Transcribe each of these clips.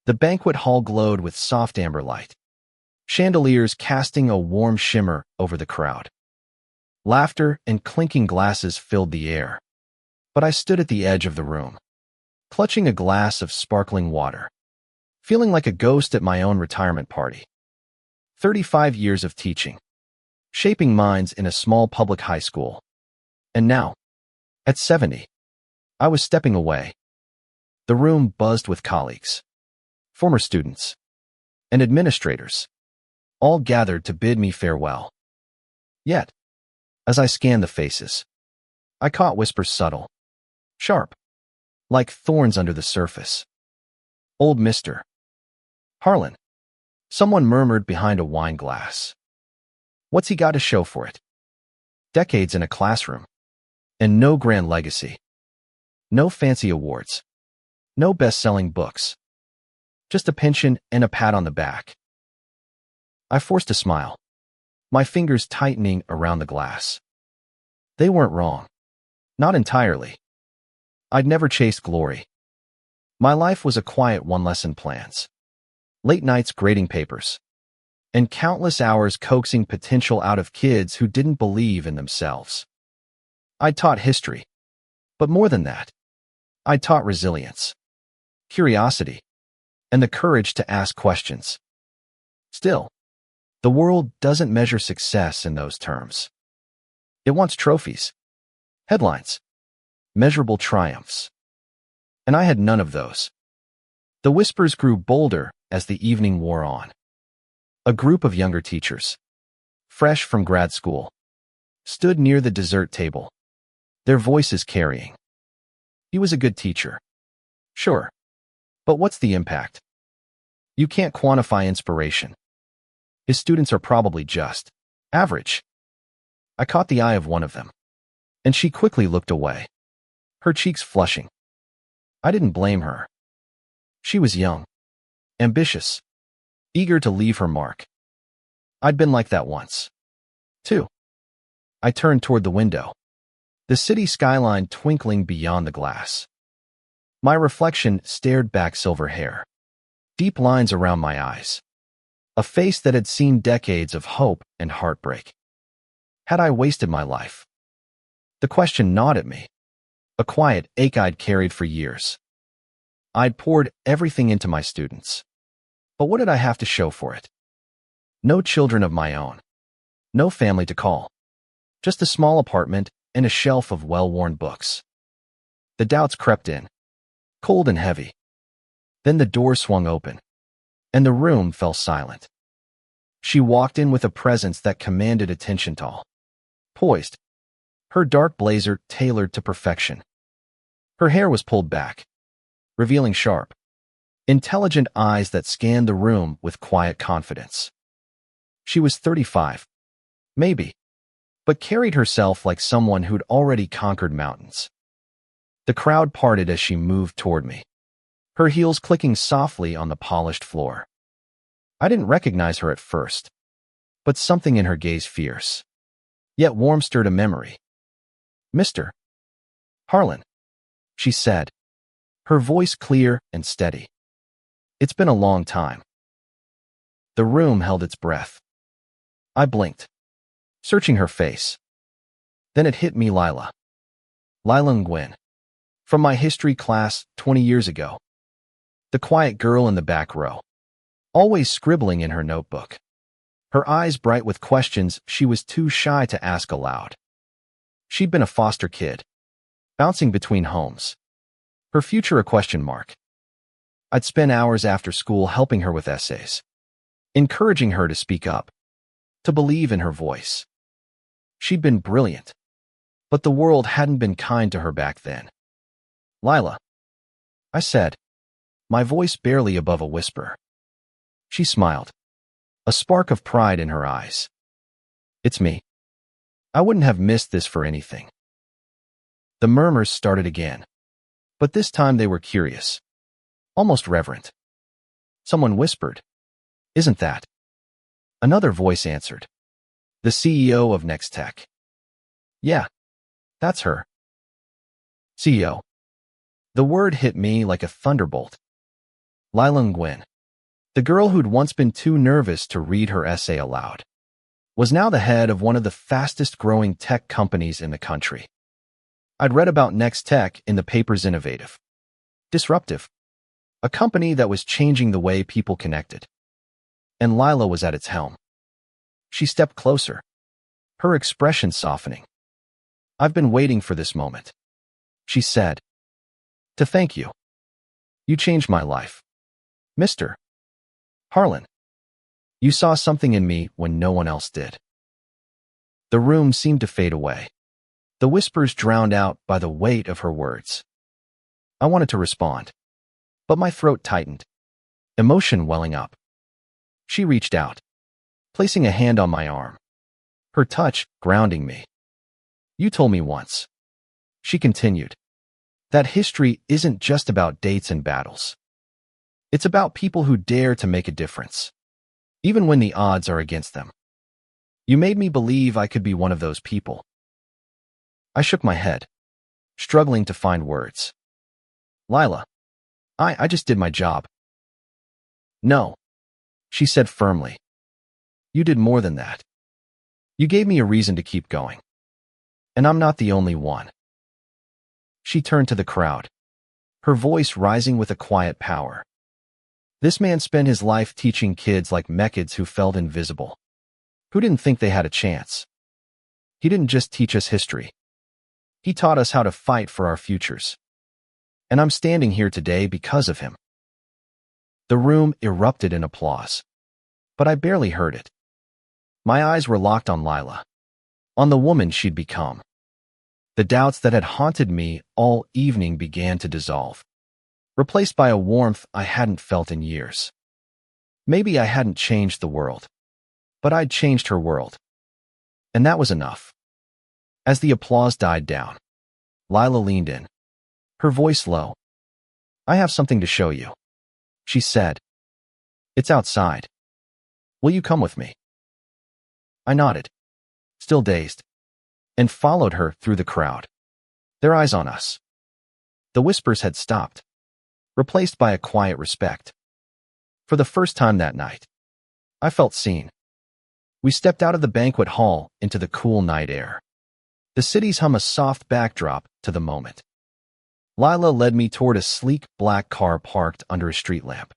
The banquet hall glowed with soft amber light, chandeliers casting a warm shimmer over the crowd. Laughter and clinking glasses filled the air, but I stood at the edge of the room, clutching a glass of sparkling water, feeling like a ghost at my own retirement party. 35 years of teaching, shaping minds in a small public high school. And now, at 70, I was stepping away. The room buzzed with colleagues, former students, and administrators, all gathered to bid me farewell. Yet, as I scanned the faces, I caught whispers subtle, sharp, like thorns under the surface. "Old Mr. Harlan," someone murmured behind a wine glass. "What's he got to show for it? Decades in a classroom, and no grand legacy. No fancy awards. No best-selling books. Just a pension and a pat on the back." I forced a smile, my fingers tightening around the glass. They weren't wrong. Not entirely. I'd never chased glory. My life was a quiet one-lesson plans. Late nights grading papers, and countless hours coaxing potential out of kids who didn't believe in themselves. I taught history, but more than that, I taught resilience, curiosity, and the courage to ask questions. Still, the world doesn't measure success in those terms. It wants trophies, headlines, measurable triumphs. And I had none of those. The whispers grew bolder as the evening wore on. A group of younger teachers, fresh from grad school, stood near the dessert table, their voices carrying. "He was a good teacher. Sure. But what's the impact? You can't quantify inspiration. His students are probably just average." I caught the eye of one of them, and she quickly looked away, her cheeks flushing. I didn't blame her. She was young, ambitious, eager to leave her mark. I'd been like that once, too. I turned toward the window, the city skyline twinkling beyond the glass. My reflection stared back, silver hair, deep lines around my eyes, a face that had seen decades of hope and heartbreak. Had I wasted my life? The question gnawed at me, a quiet ache I'd carried for years. I'd poured everything into my students, but what did I have to show for it? No children of my own, no family to call, just a small apartment and a shelf of well-worn books. The doubts crept in, cold and heavy. Then the door swung open, and the room fell silent. She walked in with a presence that commanded attention, tall, poised, her dark blazer tailored to perfection. Her hair was pulled back, revealing sharp, intelligent eyes that scanned the room with quiet confidence. She was 35, maybe, but carried herself like someone who'd already conquered mountains. The crowd parted as she moved toward me, her heels clicking softly on the polished floor. I didn't recognize her at first, but something in her gaze, fierce, yet warm, stirred a memory. "Mr. Harlan," she said, her voice clear and steady. "It's been a long time." The room held its breath. I blinked, searching her face. Then it hit me, Lila Nguyen, from my history class 20 years ago. The quiet girl in the back row, always scribbling in her notebook, her eyes bright with questions she was too shy to ask aloud. She'd been a foster kid, bouncing between homes, her future a question mark. I'd spend hours after school helping her with essays, encouraging her to speak up, to believe in her voice. She'd been brilliant, but the world hadn't been kind to her back then. "Lila," I said, my voice barely above a whisper. She smiled, a spark of pride in her eyes. "It's me. I wouldn't have missed this for anything." The murmurs started again, but this time they were curious, almost reverent. Someone whispered, "Isn't that?" Another voice answered, "The CEO of Next Tech." "Yeah, that's her." CEO. The word hit me like a thunderbolt. Lila Nguyen, the girl who'd once been too nervous to read her essay aloud, was now the head of one of the fastest-growing tech companies in the country. I'd read about Next Tech in the paper's Innovative, Disruptive, a company that was changing the way people connected. And Lila was at its helm. She stepped closer, her expression softening. "I've been waiting for this moment," she said, "to thank you. You changed my life. Mr. Harlan, you saw something in me when no one else did." The room seemed to fade away, the whispers drowned out by the weight of her words. I wanted to respond, but my throat tightened, emotion welling up. She reached out, placing a hand on my arm, her touch grounding me. "You told me once," she continued, "that history isn't just about dates and battles. It's about people who dare to make a difference, even when the odds are against them. You made me believe I could be one of those people." I shook my head, struggling to find words. "Lila, I just did my job." "No," she said firmly. "You did more than that. You gave me a reason to keep going. And I'm not the only one." She turned to the crowd, her voice rising with a quiet power. "This man spent his life teaching kids like Meckids who felt invisible, who didn't think they had a chance. He didn't just teach us history. He taught us how to fight for our futures. And I'm standing here today because of him." The room erupted in applause, but I barely heard it. My eyes were locked on Lila, on the woman she'd become. The doubts that had haunted me all evening began to dissolve, replaced by a warmth I hadn't felt in years. Maybe I hadn't changed the world, but I'd changed her world. And that was enough. As the applause died down, Lila leaned in, her voice low. "I have something to show you," she said. "It's outside. Will you come with me?" I nodded, still dazed, and followed her through the crowd, their eyes on us. The whispers had stopped, replaced by a quiet respect. For the first time that night, I felt seen. We stepped out of the banquet hall into the cool night air, the city's hum a soft backdrop to the moment. Lila led me toward a sleek black car parked under a street lamp,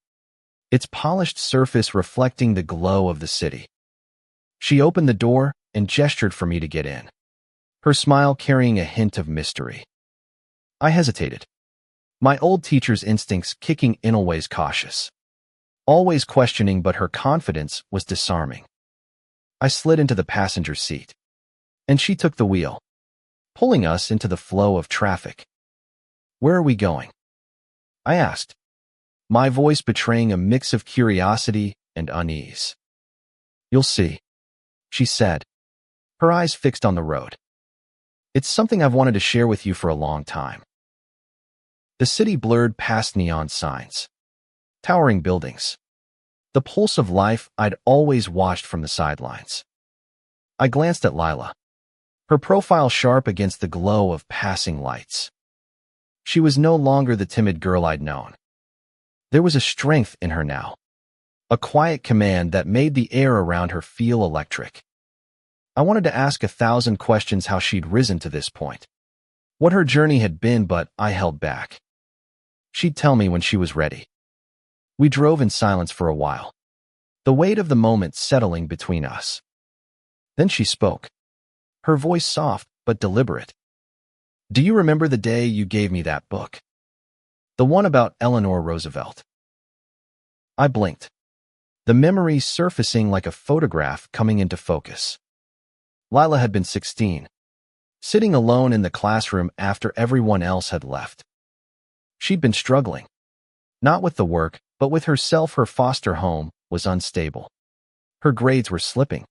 its polished surface reflecting the glow of the city. She opened the door and gestured for me to get in, her smile carrying a hint of mystery. I hesitated, my old teacher's instincts kicking in, always cautious, always questioning, but her confidence was disarming. I slid into the passenger seat, and she took the wheel, pulling us into the flow of traffic. "Where are we going?" I asked, my voice betraying a mix of curiosity and unease. "You'll see," she said, her eyes fixed on the road. "It's something I've wanted to share with you for a long time." The city blurred past neon signs, towering buildings, the pulse of life I'd always watched from the sidelines. I glanced at Lila, her profile sharp against the glow of passing lights. She was no longer the timid girl I'd known. There was a strength in her now, a quiet command that made the air around her feel electric. I wanted to ask 1,000 questions how she'd risen to this point, what her journey had been, but I held back. She'd tell me when she was ready. We drove in silence for a while, the weight of the moment settling between us. Then she spoke, her voice soft but deliberate. "Do you remember the day you gave me that book? The one about Eleanor Roosevelt?" I blinked, the memory surfacing like a photograph coming into focus. Lila had been 16, sitting alone in the classroom after everyone else had left. She'd been struggling, not with the work, but with herself. Her foster home was unstable. Her grades were slipping,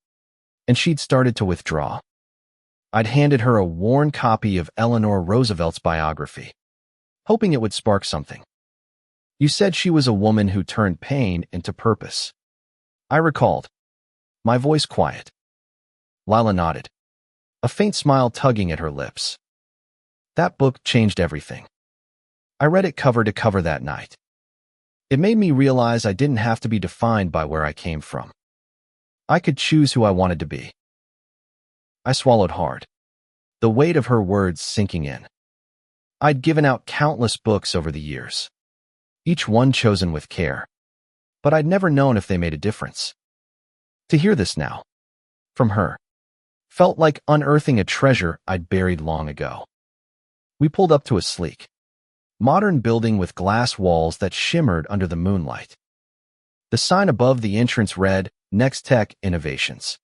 and she'd started to withdraw. I'd handed her a worn copy of Eleanor Roosevelt's biography, hoping it would spark something. "You said she was a woman who turned pain into purpose," I recalled, my voice quiet. Lila nodded, a faint smile tugging at her lips. "That book changed everything. I read it cover to cover that night. It made me realize I didn't have to be defined by where I came from. I could choose who I wanted to be. I swallowed hard, the weight of her words sinking in. I'd given out countless books over the years, each one chosen with care, but I'd never known if they made a difference. To hear this now, from her, felt like unearthing a treasure I'd buried long ago. We pulled up to a sleek, modern building with glass walls that shimmered under the moonlight. The sign above the entrance read, Next Tech Innovations.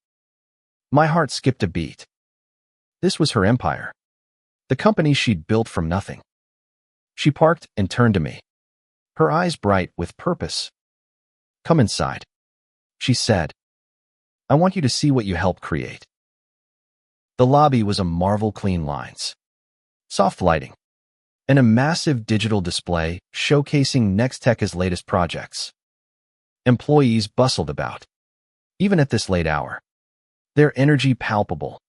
My heart skipped a beat. This was her empire, the company she'd built from nothing. She parked and turned to me, her eyes bright with purpose. Come inside, she said. I want you to see what you helped create. The lobby was a marvel clean lines, soft lighting, and a massive digital display showcasing Nextech's latest projects. Employees bustled about, even at this late hour, their energy palpable.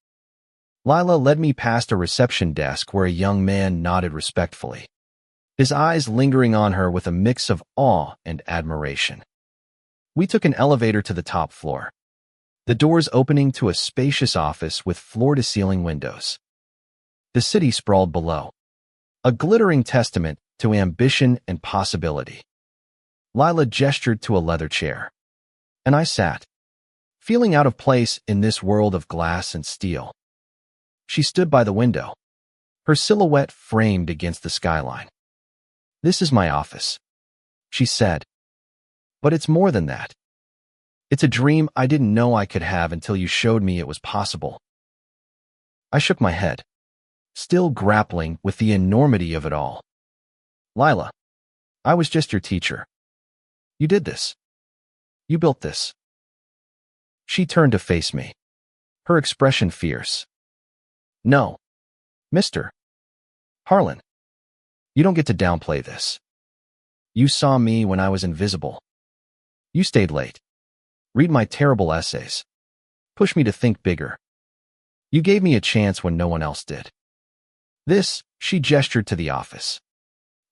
Lila led me past a reception desk where a young man nodded respectfully, his eyes lingering on her with a mix of awe and admiration. We took an elevator to the top floor, the doors opening to a spacious office with floor-to-ceiling windows. The city sprawled below, a glittering testament to ambition and possibility. Lila gestured to a leather chair, and I sat, feeling out of place in this world of glass and steel. She stood by the window, her silhouette framed against the skyline. This is my office, she said. But it's more than that. It's a dream I didn't know I could have until you showed me it was possible. I shook my head, still grappling with the enormity of it all. Lila, I was just your teacher. You did this. You built this. She turned to face me, her expression fierce. No, Mr. Harlan, you don't get to downplay this. You saw me when I was invisible. You stayed late. Read my terrible essays. Push me to think bigger. You gave me a chance when no one else did. This, she gestured to the office.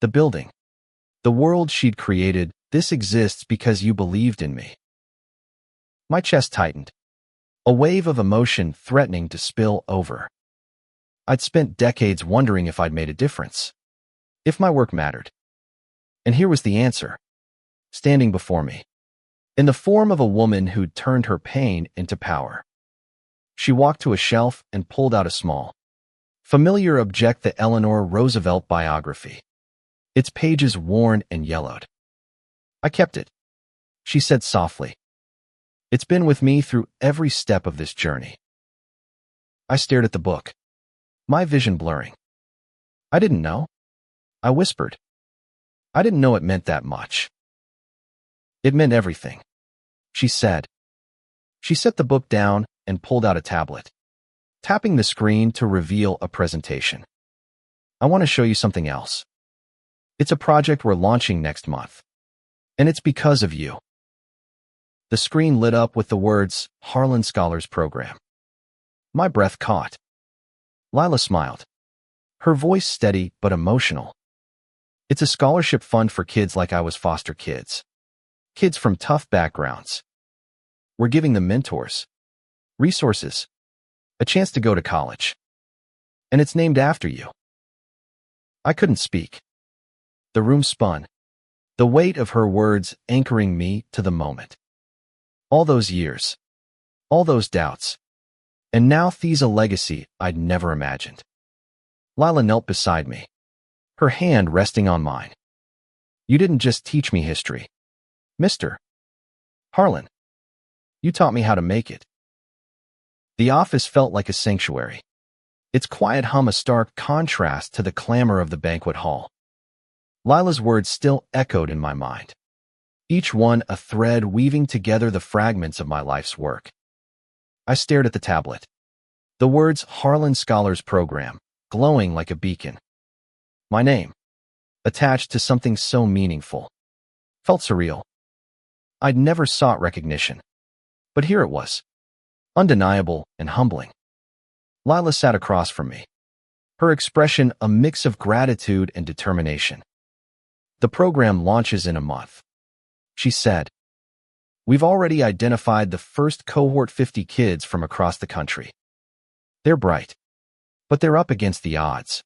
The building. The world she'd created, this exists because you believed in me. My chest tightened, a wave of emotion threatening to spill over. I'd spent decades wondering if I'd made a difference, if my work mattered. And here was the answer, standing before me, in the form of a woman who'd turned her pain into power. She walked to a shelf and pulled out a small, familiar object, the Eleanor Roosevelt biography, its pages worn and yellowed. I kept it, she said softly. It's been with me through every step of this journey. I stared at the book, my vision blurring. I didn't know. I whispered. I didn't know it meant that much. It meant everything, she said. She set the book down and pulled out a tablet, tapping the screen to reveal a presentation. I want to show you something else. It's a project we're launching next month, and it's because of you. The screen lit up with the words, Harlan Scholars Program. My breath caught. Lila smiled, her voice steady but emotional. It's a scholarship fund for kids like I was foster kids. Kids from tough backgrounds. We're giving them mentors, resources, a chance to go to college. And it's named after you. I couldn't speak. The room spun, the weight of her words anchoring me to the moment. All those years, all those doubts, and now there's a legacy I'd never imagined. Lila knelt beside me, her hand resting on mine. You didn't just teach me history, Mr. Harlan. You taught me how to make it. The office felt like a sanctuary, its quiet hum a stark contrast to the clamor of the banquet hall. Lila's words still echoed in my mind, each one a thread weaving together the fragments of my life's work. I stared at the tablet, the words Harlan Scholars Program glowing like a beacon. My name, attached to something so meaningful, felt surreal. I'd never sought recognition, but here it was, undeniable and humbling. Lila sat across from me, her expression a mix of gratitude and determination. The program launches in a month, She said, "We've already identified the first cohort 50 kids from across the country. They're bright, but they're up against the odds.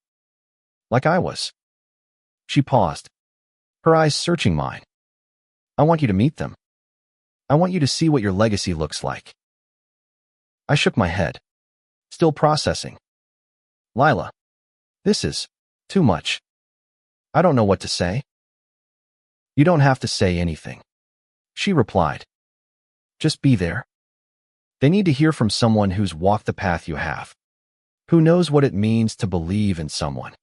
Like I was." She paused, her eyes searching mine. "I want you to meet them. I want you to see what your legacy looks like." I shook my head, still processing. "Lila, this is too much. I don't know what to say." "You don't have to say anything," she replied. "Just be there. They need to hear from someone who's walked the path you have, who knows what it means to believe in someone."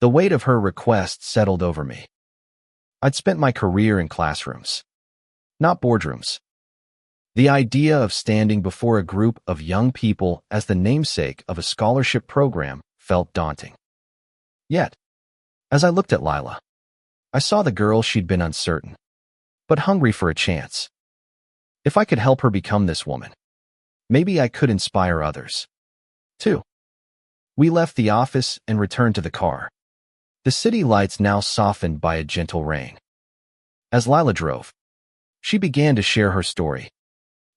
The weight of her request settled over me. I'd spent my career in classrooms, not boardrooms. The idea of standing before a group of young people as the namesake of a scholarship program felt daunting. Yet, as I looked at Lila, I saw the girl she'd been uncertain, but hungry for a chance. If I could help her become this woman, maybe I could inspire others, too. We left the office and returned to the car, the city lights now softened by a gentle rain. As Lila drove, she began to share her story,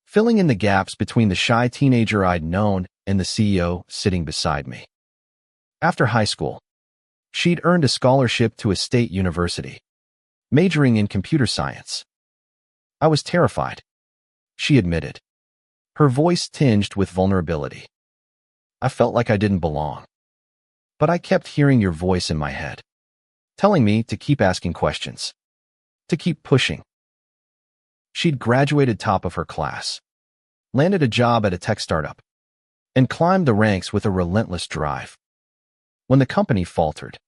filling in the gaps between the shy teenager I'd known and the CEO sitting beside me. After high school, she'd earned a scholarship to a state university, majoring in computer science. "I was terrified," she admitted, her voice tinged with vulnerability. "I felt like I didn't belong. But I kept hearing your voice in my head, telling me to keep asking questions, to keep pushing." She'd graduated top of her class, landed a job at a tech startup, and climbed the ranks with a relentless drive. When the company faltered,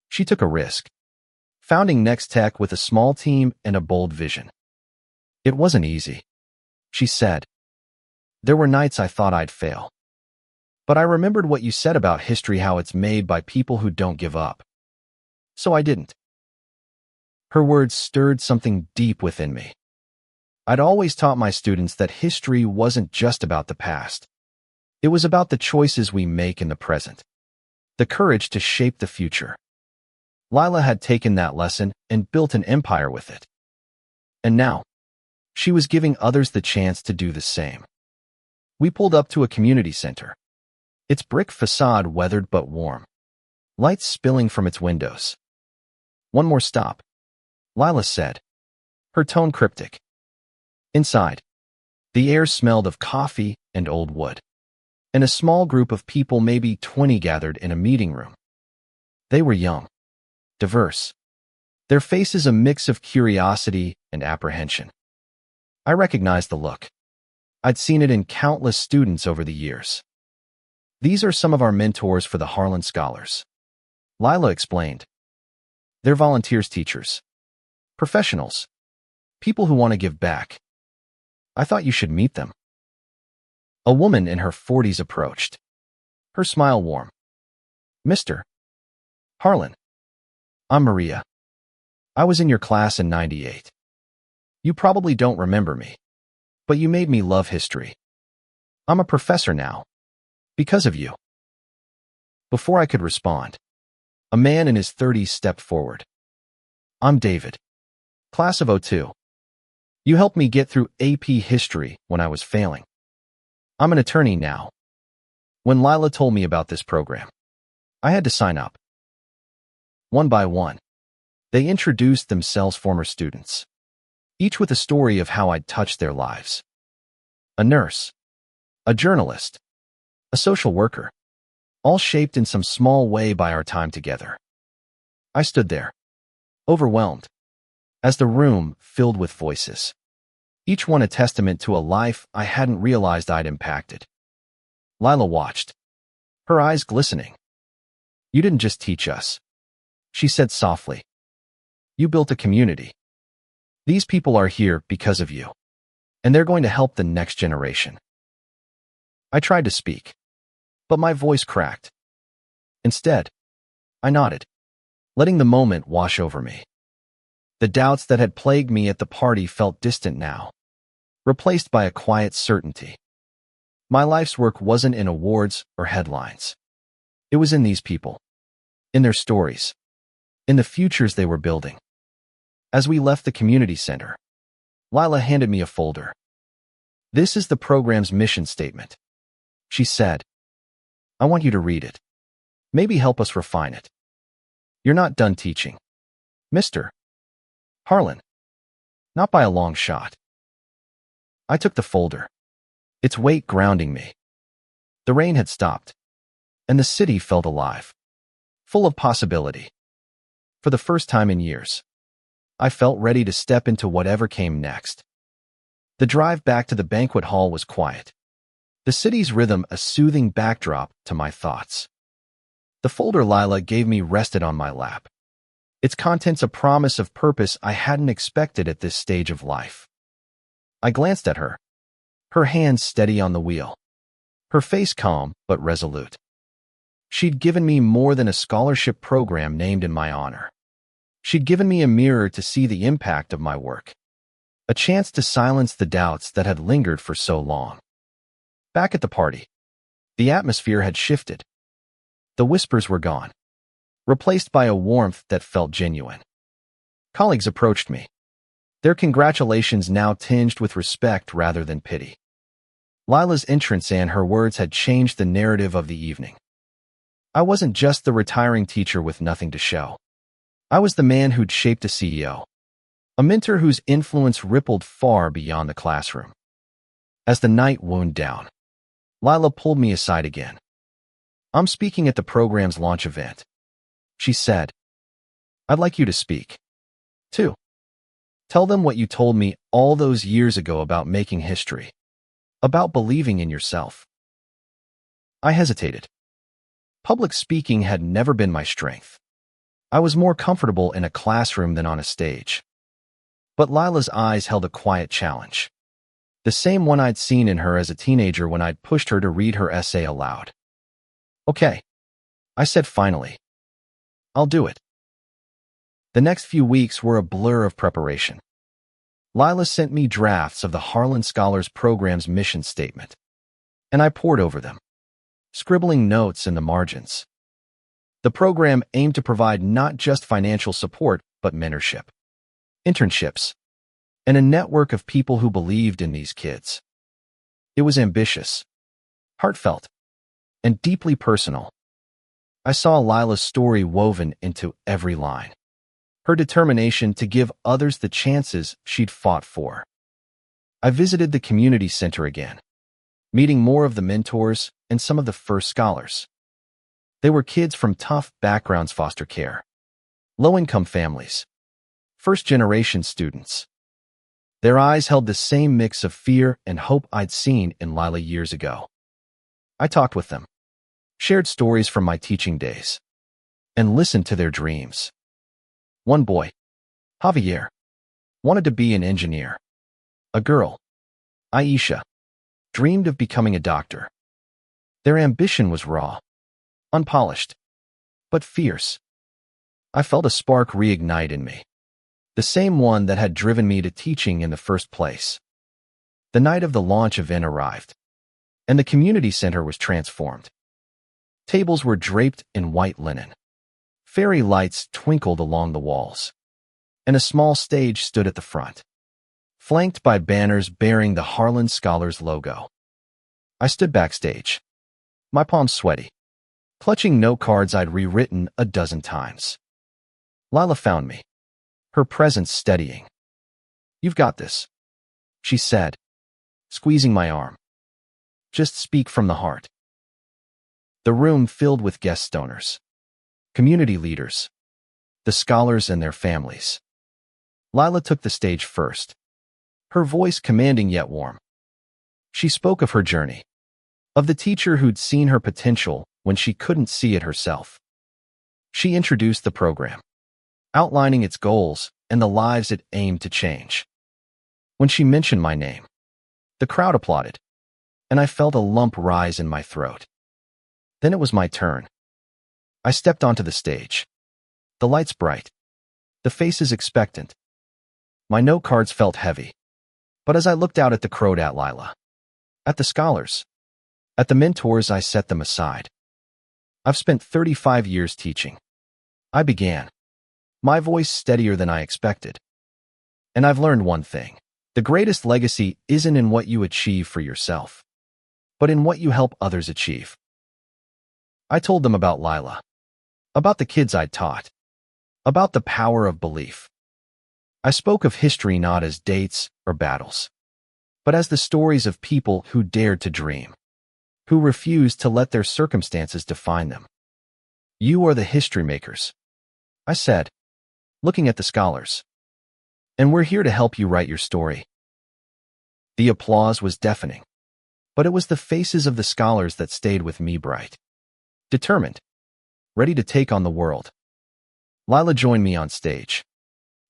she took a risk, founding Next Tech with a small team and a bold vision. "It wasn't easy," she said. "There were nights I thought I'd fail. But I remembered what you said about history, how it's made by people who don't give up. So I didn't." Her words stirred something deep within me. I'd always taught my students that history wasn't just about the past. It was about the choices we make in the present, the courage to shape the future. Lila had taken that lesson and built an empire with it. And now, she was giving others the chance to do the same. We pulled up to a community center, its brick facade weathered but warm, lights spilling from its windows. "One more stop," Lila said, her tone cryptic. Inside, the air smelled of coffee and old wood, and a small group of people, maybe 20, gathered in a meeting room. They were young, diverse, their faces a mix of curiosity and apprehension. I recognized the look. I'd seen it in countless students over the years. "These are some of our mentors for the Harlan Scholars," Lila explained. "They're volunteers, teachers, professionals, people who want to give back. I thought you should meet them." A woman in her 40s approached, her smile warm. "Mr. Harlan, I'm Maria. I was in your class in '98. You probably don't remember me, but you made me love history. I'm a professor now, because of you." Before I could respond, a man in his 30s stepped forward. "I'm David, class of '02. You helped me get through AP history when I was failing. I'm an attorney now." When Lila told me about this program, I had to sign up. One by one, they introduced themselves, former students, each with a story of how I'd touched their lives. A nurse, a journalist, a social worker, all shaped in some small way by our time together. I stood there, overwhelmed, as the room filled with voices, each one a testament to a life I hadn't realized I'd impacted. Lila watched, her eyes glistening. "You didn't just teach us," she said softly. "You built a community. These people are here because of you, and they're going to help the next generation." I tried to speak, but my voice cracked. Instead, I nodded, letting the moment wash over me. The doubts that had plagued me at the party felt distant now, replaced by a quiet certainty. My life's work wasn't in awards or headlines. It was in these people, in their stories, in the futures they were building. As we left the community center, Lila handed me a folder. "This is the program's mission statement," she said. "I want you to read it. Maybe help us refine it. You're not done teaching, Mr. Harlan. Not by a long shot." I took the folder, its weight grounding me. The rain had stopped, and the city felt alive, full of possibility. For the first time in years, I felt ready to step into whatever came next. The drive back to the banquet hall was quiet, the city's rhythm a soothing backdrop to my thoughts. The folder Lila gave me rested on my lap, its contents a promise of purpose I hadn't expected at this stage of life. I glanced at her, her hands steady on the wheel, her face calm but resolute. She'd given me more than a scholarship program named in my honor. She'd given me a mirror to see the impact of my work, a chance to silence the doubts that had lingered for so long. Back at the party, the atmosphere had shifted. The whispers were gone, replaced by a warmth that felt genuine. Colleagues approached me, their congratulations now tinged with respect rather than pity. Lila's entrance and her words had changed the narrative of the evening. I wasn't just the retiring teacher with nothing to show. I was the man who'd shaped a CEO, a mentor whose influence rippled far beyond the classroom. As the night wound down, Lila pulled me aside again. "I'm speaking at the program's launch event," she said. "I'd like you to speak, too. Tell them what you told me all those years ago about making history, about believing in yourself." I hesitated. Public speaking had never been my strength. I was more comfortable in a classroom than on a stage. But Lila's eyes held a quiet challenge, the same one I'd seen in her as a teenager when I'd pushed her to read her essay aloud. "Okay," I said finally. "I'll do it." The next few weeks were a blur of preparation. Lila sent me drafts of the Harlan Scholars Program's mission statement, and I pored over them, scribbling notes in the margins. The program aimed to provide not just financial support, but mentorship, internships, and a network of people who believed in these kids. It was ambitious, heartfelt, and deeply personal. I saw Lila's story woven into every line, her determination to give others the chances she'd fought for. I visited the community center again, meeting more of the mentors and some of the first scholars. They were kids from tough backgrounds, foster care, low-income families, first-generation students. Their eyes held the same mix of fear and hope I'd seen in Lila years ago. I talked with them, shared stories from my teaching days, and listened to their dreams. One boy, Javier, wanted to be an engineer. A girl, Aisha, dreamed of becoming a doctor. Their ambition was raw, unpolished, but fierce. I felt a spark reignite in me, the same one that had driven me to teaching in the first place. The night of the launch event arrived, and the community center was transformed. Tables were draped in white linen. Fairy lights twinkled along the walls, and a small stage stood at the front, flanked by banners bearing the Harlan Scholars logo. I stood backstage, my palms sweaty, clutching note cards I'd rewritten a dozen times. Lila found me, her presence steadying. "You've got this," she said, squeezing my arm. "Just speak from the heart." The room filled with guest donors, community leaders, the scholars and their families. Lila took the stage first, her voice commanding yet warm. She spoke of her journey, of the teacher who'd seen her potential when she couldn't see it herself. She introduced the program, outlining its goals and the lives it aimed to change. When she mentioned my name, the crowd applauded, and I felt a lump rise in my throat. Then it was my turn. I stepped onto the stage, the lights bright, the faces expectant. My note cards felt heavy, but as I looked out at the crowd, at Lila, at the scholars, at the mentors, I set them aside. I've spent 35 years teaching. I began, my voice steadier than I expected. And I've learned one thing. The greatest legacy isn't in what you achieve for yourself, but in what you help others achieve. I told them about Lila, about the kids I'd taught, about the power of belief. I spoke of history not as dates or battles, but as the stories of people who dared to dream, who refused to let their circumstances define them. You are the history makers, I said, looking at the scholars. And we're here to help you write your story. The applause was deafening, but it was the faces of the scholars that stayed with me bright, determined, ready to take on the world. Lila joined me on stage,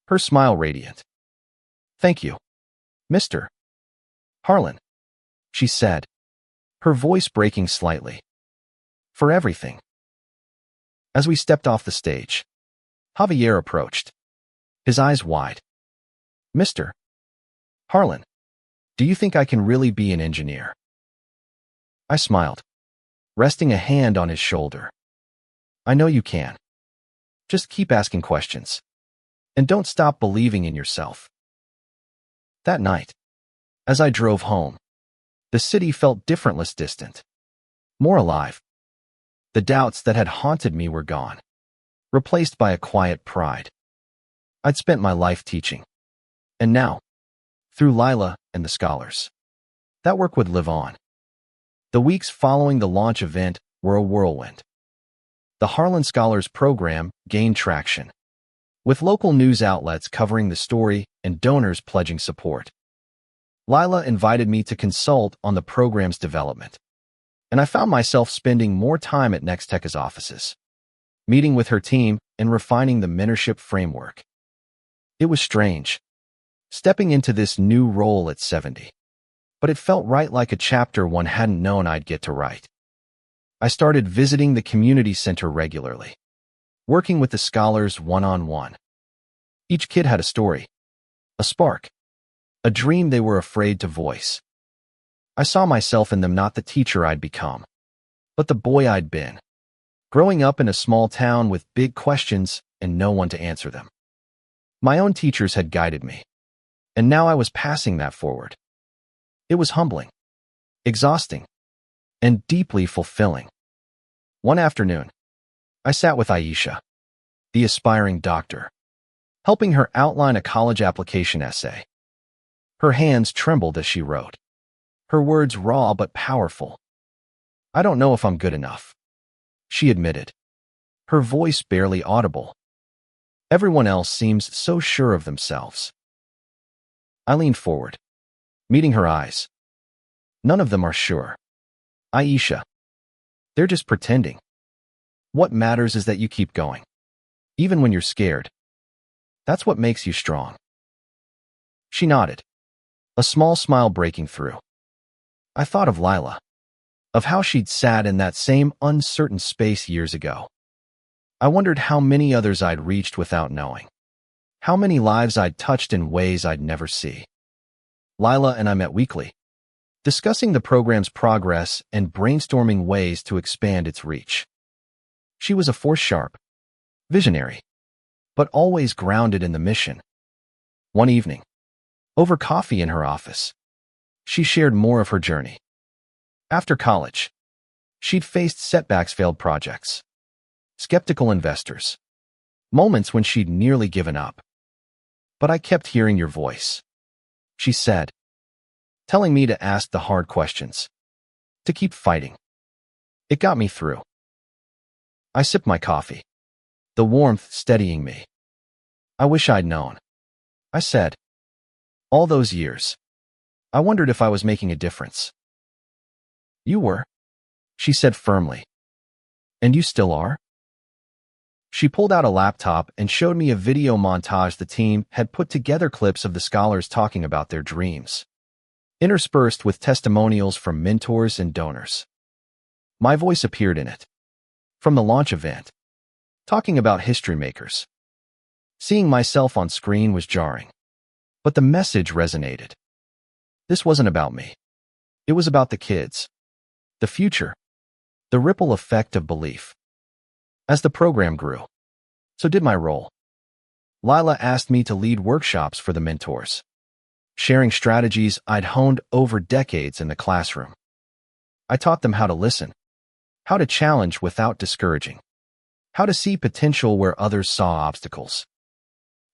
her smile radiant. Thank you, Mr. Harlan, she said, her voice breaking slightly. For everything. As we stepped off the stage, Javier approached, his eyes wide. Mr. Harlan, do you think I can really be an engineer? I smiled, resting a hand on his shoulder. I know you can. Just keep asking questions. And don't stop believing in yourself. That night, as I drove home, the city felt different, less distant, more alive. The doubts that had haunted me were gone, replaced by a quiet pride. I'd spent my life teaching. And now, through Lila and the scholars, that work would live on. The weeks following the launch event were a whirlwind. The Harlan Scholars Program gained traction, with local news outlets covering the story and donors pledging support. Lila invited me to consult on the program's development, and I found myself spending more time at Nextech's offices, meeting with her team and refining the mentorship framework. It was strange, stepping into this new role at 70, but it felt right, like a chapter one hadn't known I'd get to write. I started visiting the community center regularly, working with the scholars one-on-one. Each kid had a story, a spark, a dream they were afraid to voice. I saw myself in them, not the teacher I'd become, but the boy I'd been, growing up in a small town with big questions and no one to answer them. My own teachers had guided me, and now I was passing that forward. It was humbling, exhausting, and deeply fulfilling. One afternoon, I sat with Aisha, the aspiring doctor, helping her outline a college application essay. Her hands trembled as she wrote, her words raw but powerful. I don't know if I'm good enough, she admitted, her voice barely audible. Everyone else seems so sure of themselves. I leaned forward, meeting her eyes. None of them are sure, Aisha. They're just pretending. What matters is that you keep going, even when you're scared. That's what makes you strong. She nodded, a small smile breaking through. I thought of Lila, of how she'd sat in that same uncertain space years ago. I wondered how many others I'd reached without knowing, how many lives I'd touched in ways I'd never see. Lila and I met weekly, discussing the program's progress and brainstorming ways to expand its reach. She was a force sharp, visionary, but always grounded in the mission. One evening, over coffee in her office, she shared more of her journey. After college, she'd faced setbacks, failed projects, skeptical investors, moments when she'd nearly given up. But I kept hearing your voice, she said, telling me to ask the hard questions, to keep fighting. It got me through. I sipped my coffee, the warmth steadying me. I wish I'd known, I said. All those years, I wondered if I was making a difference. You were, she said firmly. And you still are? She pulled out a laptop and showed me a video montage the team had put together, clips of the scholars talking about their dreams, interspersed with testimonials from mentors and donors. My voice appeared in it, from the launch event, talking about history makers. Seeing myself on screen was jarring, but the message resonated. This wasn't about me. It was about the kids, the future, the ripple effect of belief. As the program grew, so did my role. Lila asked me to lead workshops for the mentors, sharing strategies I'd honed over decades in the classroom. I taught them how to listen, how to challenge without discouraging, how to see potential where others saw obstacles.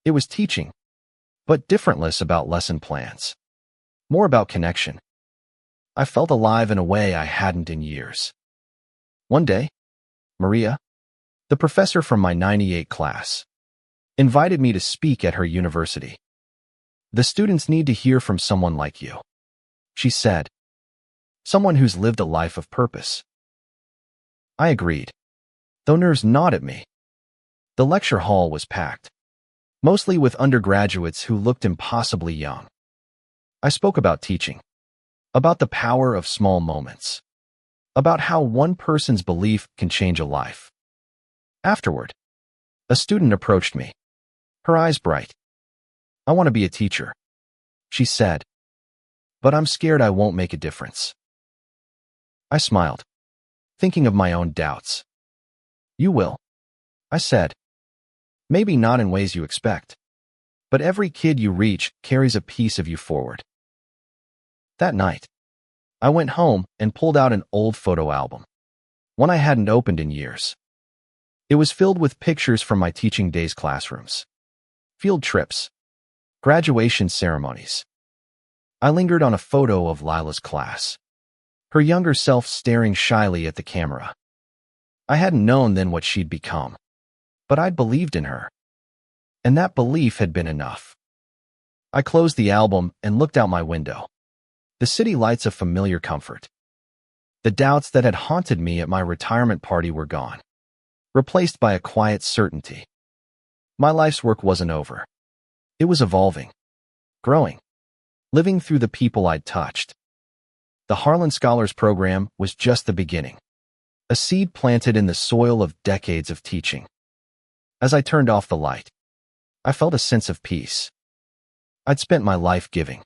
It was teaching, but differentless about lesson plans, more about connection. I felt alive in a way I hadn't in years. One day, Maria, the professor from my 98 class, invited me to speak at her university. "The students need to hear from someone like you," she said, "someone who's lived a life of purpose." I agreed, though nerves gnawed at me. The lecture hall was packed, mostly with undergraduates who looked impossibly young. I spoke about teaching, about the power of small moments, about how one person's belief can change a life. Afterward, a student approached me, her eyes bright. "I want to be a teacher," she said, "but I'm scared I won't make a difference." I smiled, thinking of my own doubts. "You will," I said. "Maybe not in ways you expect, but every kid you reach carries a piece of you forward." That night, I went home and pulled out an old photo album, one I hadn't opened in years. It was filled with pictures from my teaching days classrooms, field trips, graduation ceremonies. I lingered on a photo of Lila's class, her younger self staring shyly at the camera. I hadn't known then what she'd become, but I'd believed in her, and that belief had been enough. I closed the album and looked out my window. The city lights of familiar comfort. The doubts that had haunted me at my retirement party were gone, replaced by a quiet certainty. My life's work wasn't over. It was evolving, growing, living through the people I'd touched. The Harlan Scholars Program was just the beginning, a seed planted in the soil of decades of teaching. As I turned off the light, I felt a sense of peace. I'd spent my life giving,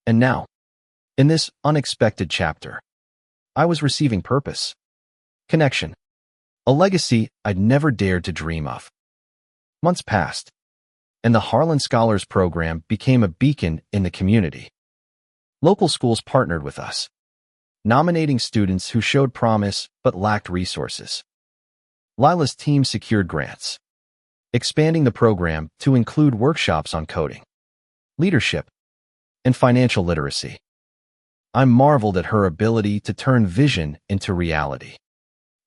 and now, in this unexpected chapter, I was receiving purpose, connection, a legacy I'd never dared to dream of. Months passed, and the Harlan Scholars Program became a beacon in the community. Local schools partnered with us, nominating students who showed promise but lacked resources. Lila's team secured grants, expanding the program to include workshops on coding, leadership, and financial literacy. I marveled at her ability to turn vision into reality.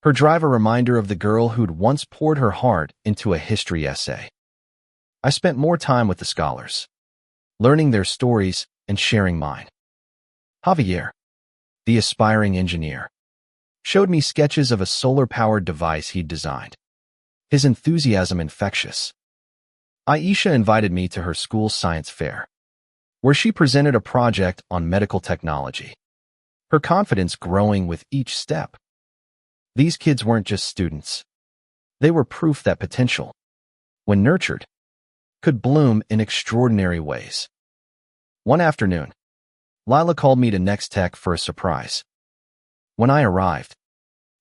Her drive a reminder of the girl who'd once poured her heart into a history essay. I spent more time with the scholars, learning their stories and sharing mine. Javier, the aspiring engineer, showed me sketches of a solar-powered device he'd designed, his enthusiasm infectious. Aisha invited me to her school's science fair, where she presented a project on medical technology, her confidence growing with each step. These kids weren't just students. They were proof that potential, when nurtured, could bloom in extraordinary ways. One afternoon, Lila called me to Next Tech for a surprise. When I arrived,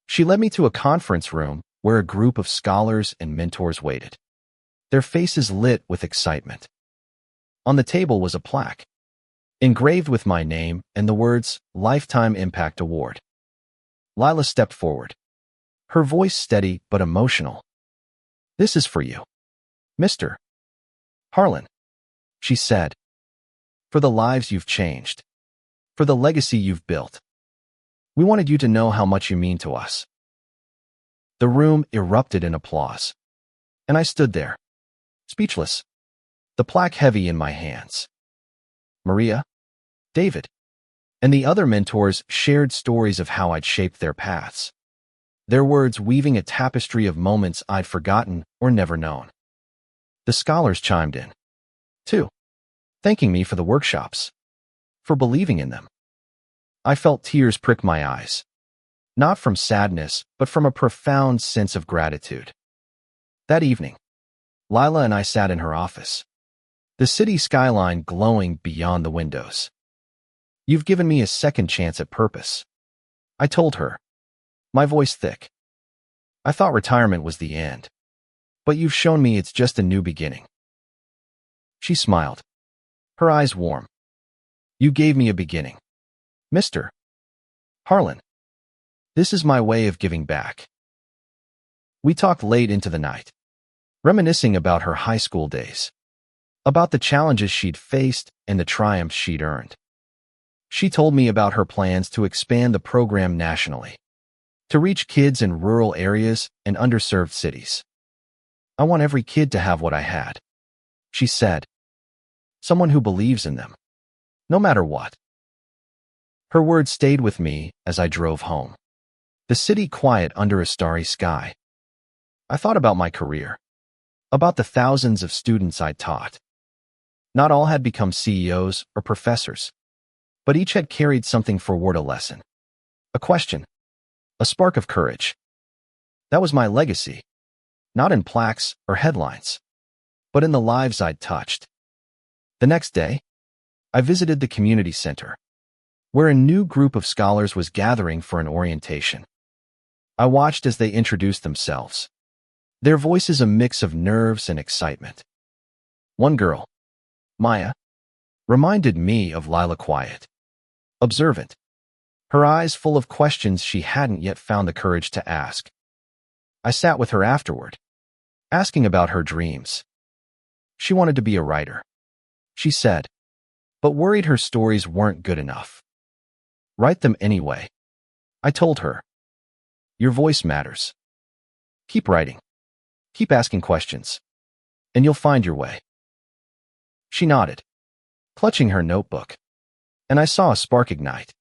she led me to a conference room where a group of scholars and mentors waited, their faces lit with excitement. On the table was a plaque, engraved with my name and the words Lifetime Impact Award. Lila stepped forward, her voice steady but emotional. "This is for you, Mr. Harlan," she said, "for the lives you've changed, for the legacy you've built. We wanted you to know how much you mean to us." The room erupted in applause, and I stood there, speechless, the plaque heavy in my hands. Maria, David, and the other mentors shared stories of how I'd shaped their paths, their words weaving a tapestry of moments I'd forgotten or never known. The scholars chimed in, too, thanking me for the workshops, for believing in them. I felt tears prick my eyes, not from sadness, but from a profound sense of gratitude. That evening, Lila and I sat in her office, the city skyline glowing beyond the windows. "You've given me a second chance at purpose," I told her, my voice thick. "I thought retirement was the end, but you've shown me it's just a new beginning." She smiled, her eyes warm. You gave me a beginning. Mr. Harlan, this is my way of giving back. We talked late into the night, reminiscing about her high school days, about the challenges she'd faced and the triumphs she'd earned. She told me about her plans to expand the program nationally, to reach kids in rural areas and underserved cities. I want every kid to have what I had, she said. Someone who believes in them, no matter what. Her words stayed with me as I drove home. The city quiet under a starry sky. I thought about my career, about the thousands of students I'd taught. Not all had become CEOs or professors, but each had carried something forward, a lesson, a question, a spark of courage. That was my legacy, not in plaques or headlines, but in the lives I'd touched. The next day, I visited the community center, where a new group of scholars was gathering for an orientation. I watched as they introduced themselves, their voices a mix of nerves and excitement. One girl, Maya, reminded me of Lila, quiet, observant, her eyes full of questions she hadn't yet found the courage to ask. I sat with her afterward, asking about her dreams. She wanted to be a writer, she said, but worried her stories weren't good enough. Write them anyway, I told her. Your voice matters. Keep writing. Keep asking questions, and you'll find your way. She nodded, clutching her notebook, and I saw a spark ignite.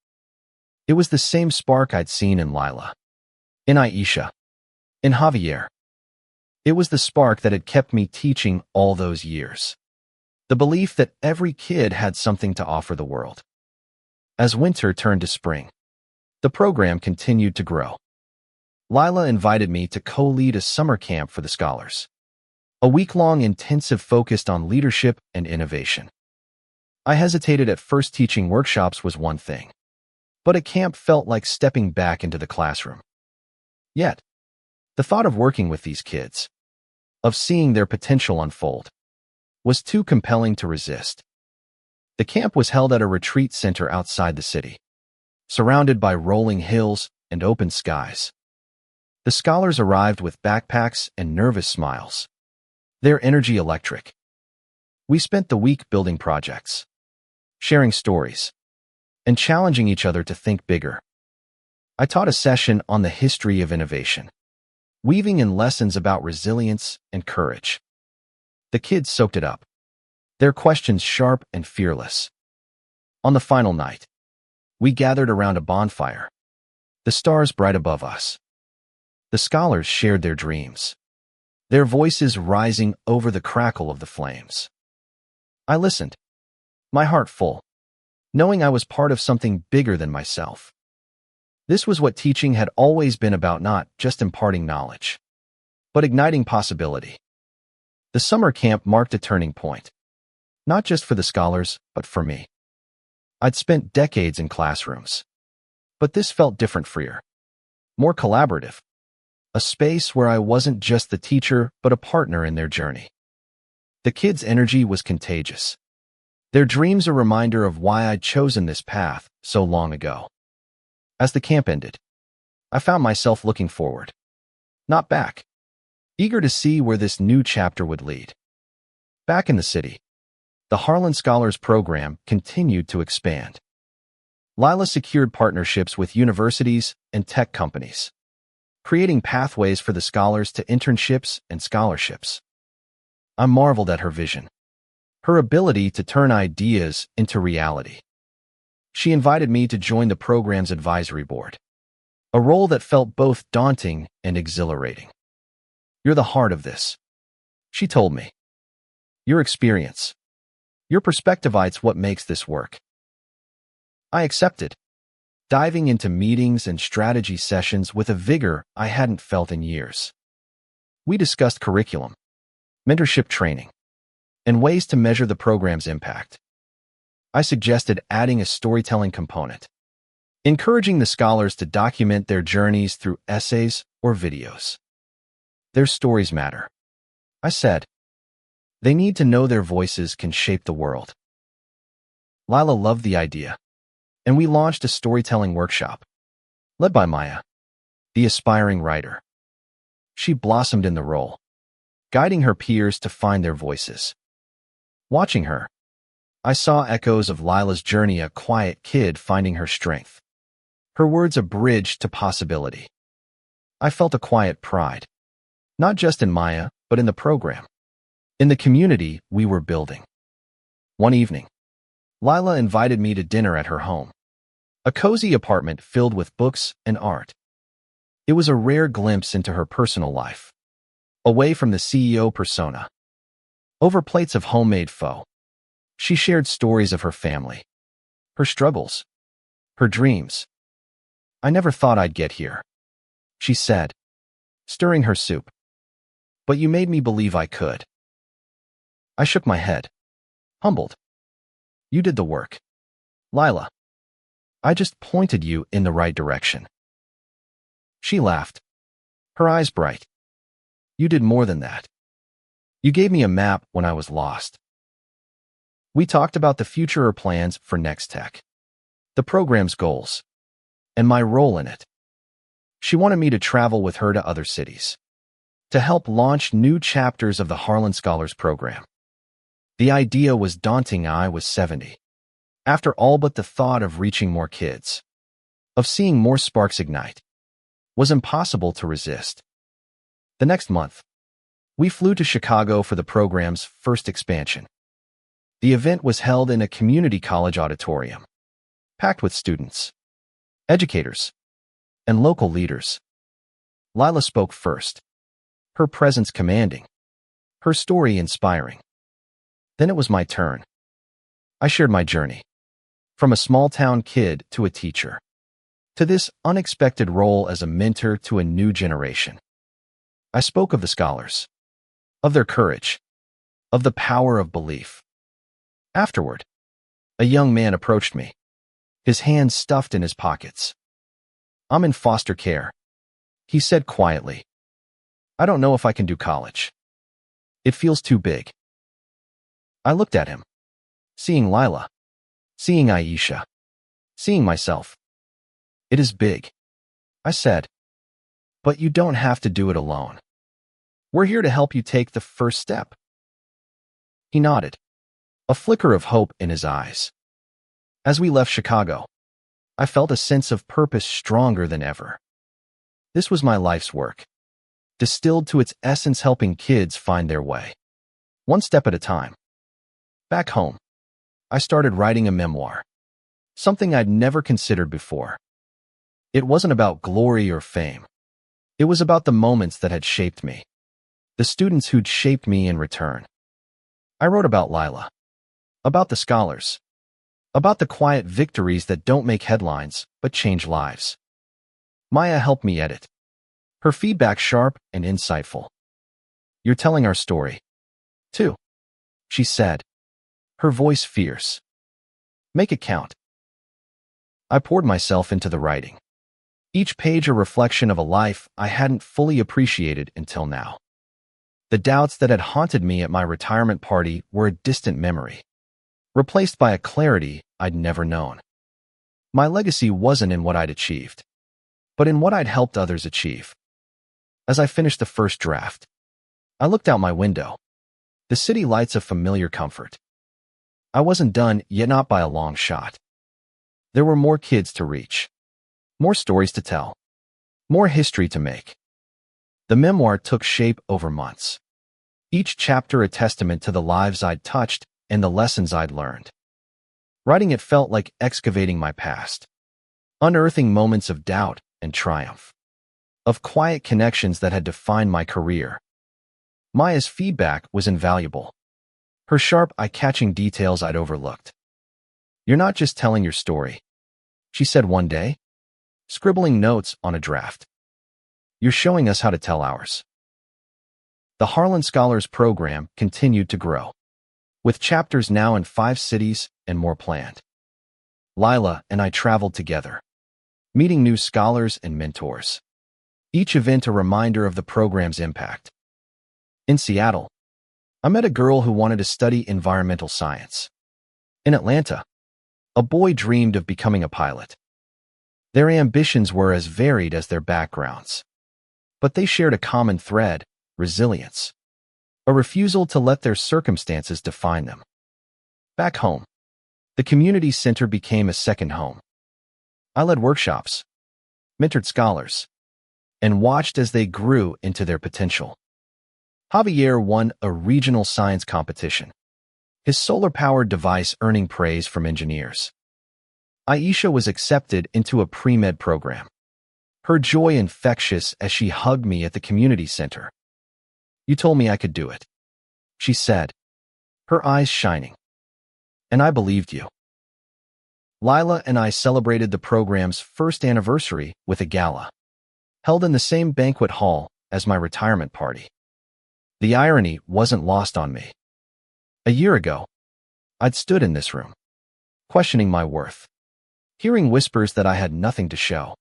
It was the same spark I'd seen in Lila, in Aisha, in Javier. It was the spark that had kept me teaching all those years. The belief that every kid had something to offer the world. As winter turned to spring, the program continued to grow. Lila invited me to co-lead a summer camp for the scholars, a week-long intensive focused on leadership and innovation. I hesitated at first. Teaching workshops was one thing, but a camp felt like stepping back into the classroom. Yet, the thought of working with these kids, of seeing their potential unfold, was too compelling to resist. The camp was held at a retreat center outside the city, surrounded by rolling hills and open skies. The scholars arrived with backpacks and nervous smiles, their energy electric. We spent the week building projects, sharing stories, and challenging each other to think bigger. I taught a session on the history of innovation, weaving in lessons about resilience and courage. The kids soaked it up, their questions sharp and fearless. On the final night, we gathered around a bonfire, the stars bright above us. The scholars shared their dreams, their voices rising over the crackle of the flames. I listened, my heart full, knowing I was part of something bigger than myself. This was what teaching had always been about, not just imparting knowledge, but igniting possibility. The summer camp marked a turning point, not just for the scholars, but for me. I'd spent decades in classrooms, but this felt different, freer, more collaborative, a space where I wasn't just the teacher, but a partner in their journey. The kids' energy was contagious, their dreams a reminder of why I'd chosen this path so long ago. As the camp ended, I found myself looking forward, not back, eager to see where this new chapter would lead. Back in the city, the Harlan Scholars Program continued to expand. Lila secured partnerships with universities and tech companies, creating pathways for the scholars to internships and scholarships. I marveled at her vision, her ability to turn ideas into reality. She invited me to join the program's advisory board, a role that felt both daunting and exhilarating. You're the heart of this, she told me. Your experience, your perspective, it's what makes this work. I accepted, diving into meetings and strategy sessions with a vigor I hadn't felt in years. We discussed curriculum, mentorship training, and ways to measure the program's impact. I suggested adding a storytelling component, encouraging the scholars to document their journeys through essays or videos. Their stories matter, I said. They need to know their voices can shape the world. Lila loved the idea, and we launched a storytelling workshop, led by Maya, the aspiring writer. She blossomed in the role, guiding her peers to find their voices. Watching her, I saw echoes of Lila's journey, a quiet kid finding her strength. Her words a bridge to possibility. I felt a quiet pride, not just in Maya, but in the program, in the community we were building. One evening, Lila invited me to dinner at her home, a cozy apartment filled with books and art. It was a rare glimpse into her personal life, away from the CEO persona. Over plates of homemade pho, she shared stories of her family, her struggles, her dreams. "I never thought I'd get here," she said, stirring her soup. "But you made me believe I could." I shook my head, humbled. "You did the work, Lila. I just pointed you in the right direction." She laughed, her eyes bright. "You did more than that. You gave me a map when I was lost." We talked about the future or plans for Next Tech, the program's goals, and my role in it. She wanted me to travel with her to other cities, to help launch new chapters of the Harlan Scholars Program. The idea was daunting. I was 70. After all, but the thought of reaching more kids, of seeing more sparks ignite, was impossible to resist. The next month, we flew to Chicago for the program's first expansion. The event was held in a community college auditorium, packed with students, educators, and local leaders. Lila spoke first, her presence commanding, her story inspiring. Then it was my turn. I shared my journey, from a small-town kid to a teacher, to this unexpected role as a mentor to a new generation. I spoke of the scholars, of their courage, of the power of belief. Afterward, a young man approached me, his hands stuffed in his pockets. "I'm in foster care," he said quietly. "I don't know if I can do college. It feels too big." I looked at him, seeing Lila, seeing Aisha, seeing myself. "It is big," I said, "but you don't have to do it alone. We're here to help you take the first step." He nodded, a flicker of hope in his eyes. As we left Chicago, I felt a sense of purpose stronger than ever. This was my life's work, distilled to its essence, helping kids find their way, one step at a time. Back home, I started writing a memoir, something I'd never considered before. It wasn't about glory or fame. It was about the moments that had shaped me, the students who'd shaped me in return. I wrote about Lila, about the scholars, about the quiet victories that don't make headlines but change lives. Maya helped me edit, her feedback sharp and insightful. "You're telling our story, too," she said, her voice fierce. "Make it count." I poured myself into the writing, each page a reflection of a life I hadn't fully appreciated until now. The doubts that had haunted me at my retirement party were a distant memory, replaced by a clarity I'd never known. My legacy wasn't in what I'd achieved, but in what I'd helped others achieve. As I finished the first draft, I looked out my window, the city lights a familiar comfort. I wasn't done, yet not by a long shot. There were more kids to reach, more stories to tell, more history to make. The memoir took shape over months, each chapter a testament to the lives I'd touched and the lessons I'd learned. Writing it felt like excavating my past, unearthing moments of doubt and triumph, of quiet connections that had defined my career. Maya's feedback was invaluable, her sharp, eye-catching details I'd overlooked. "You're not just telling your story," she said one day, scribbling notes on a draft. "You're showing us how to tell ours." The Harlan Scholars Program continued to grow, with chapters now in 5 cities and more planned. Lila and I traveled together, meeting new scholars and mentors, each event a reminder of the program's impact. In Seattle, I met a girl who wanted to study environmental science. In Atlanta, a boy dreamed of becoming a pilot. Their ambitions were as varied as their backgrounds. But they shared a common thread: resilience. A refusal to let their circumstances define them. Back home, the community center became a second home. I led workshops, mentored scholars, and watched as they grew into their potential. Javier won a regional science competition, his solar-powered device earning praise from engineers. Aisha was accepted into a pre-med program, her joy infectious as she hugged me at the community center. "You told me I could do it," she said, her eyes shining. "And I believed you." Lila and I celebrated the program's first anniversary with a gala, held in the same banquet hall as my retirement party. The irony wasn't lost on me. A year ago, I'd stood in this room, questioning my worth, hearing whispers that I had nothing to show.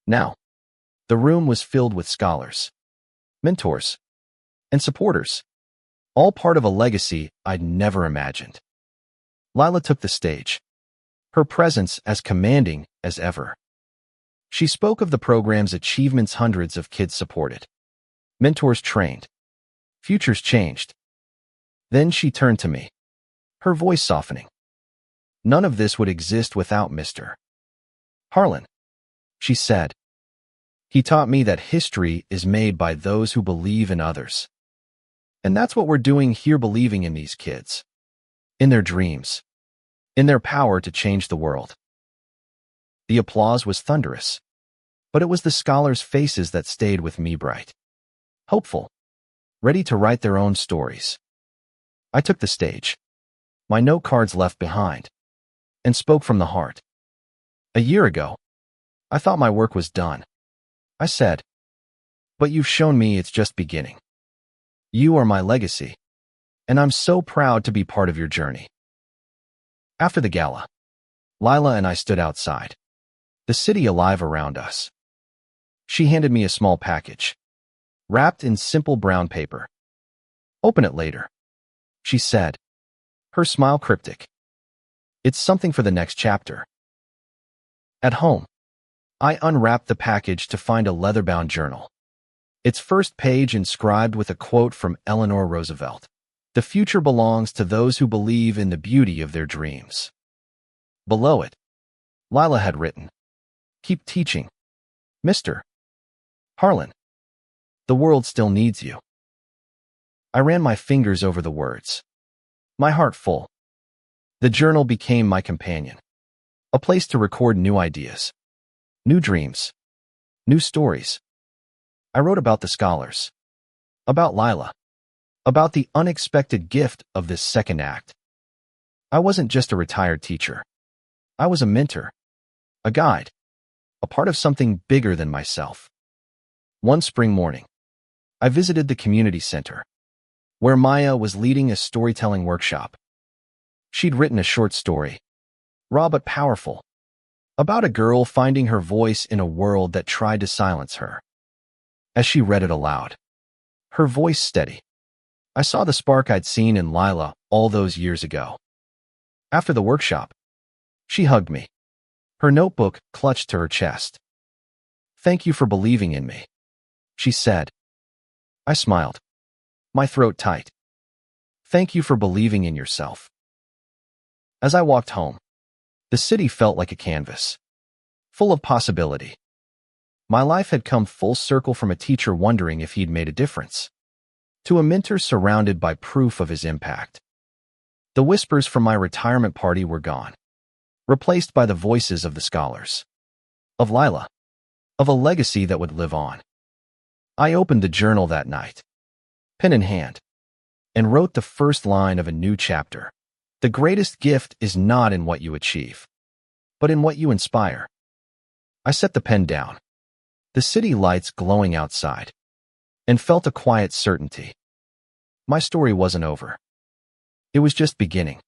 Now, the room was filled with scholars, mentors, and supporters, all part of a legacy I'd never imagined. Lila took the stage, her presence as commanding as ever. She spoke of the program's achievements hundreds of kids supported, mentors trained, futures changed. Then she turned to me, her voice softening. "None of this would exist without Mr. Harlan," she said. "He taught me that history is made by those who believe in others. And that's what we're doing here, believing in these kids, in their dreams, in their power to change the world." The applause was thunderous, but it was the scholars' faces that stayed with me, bright, hopeful, ready to write their own stories. I took the stage, my note cards left behind, and spoke from the heart. "A year ago, I thought my work was done," I said. "But you've shown me it's just beginning. You are my legacy, and I'm so proud to be part of your journey." After the gala, Lila and I stood outside, the city alive around us. She handed me a small package, wrapped in simple brown paper. "Open it later," she said, her smile cryptic. "It's something for the next chapter." At home, I unwrapped the package to find a leather-bound journal, its first page inscribed with a quote from Eleanor Roosevelt: "The future belongs to those who believe in the beauty of their dreams." Below it, Lila had written, "Keep teaching, Mr. Harlan. The world still needs you." I ran my fingers over the words, my heart full. The journal became my companion, a place to record new ideas, new dreams, new stories. I wrote about the scholars, about Lila, about the unexpected gift of this second act. I wasn't just a retired teacher. I was a mentor, a guide, a part of something bigger than myself. One spring morning, I visited the community center, where Maya was leading a storytelling workshop. She'd written a short story, raw but powerful, about a girl finding her voice in a world that tried to silence her. As she read it aloud, her voice steady, I saw the spark I'd seen in Lila all those years ago. After the workshop, she hugged me, her notebook clutched to her chest. "Thank you for believing in me," she said. I smiled, my throat tight. "Thank you for believing in yourself." As I walked home, the city felt like a canvas, full of possibility. My life had come full circle, from a teacher wondering if he'd made a difference, to a mentor surrounded by proof of his impact. The whispers from my retirement party were gone, replaced by the voices of the scholars, of Lila, of a legacy that would live on. I opened the journal that night, pen in hand, and wrote the first line of a new chapter. The greatest gift is not in what you achieve, but in what you inspire. I set the pen down, the city lights glowing outside, and felt a quiet certainty. My story wasn't over. It was just beginning.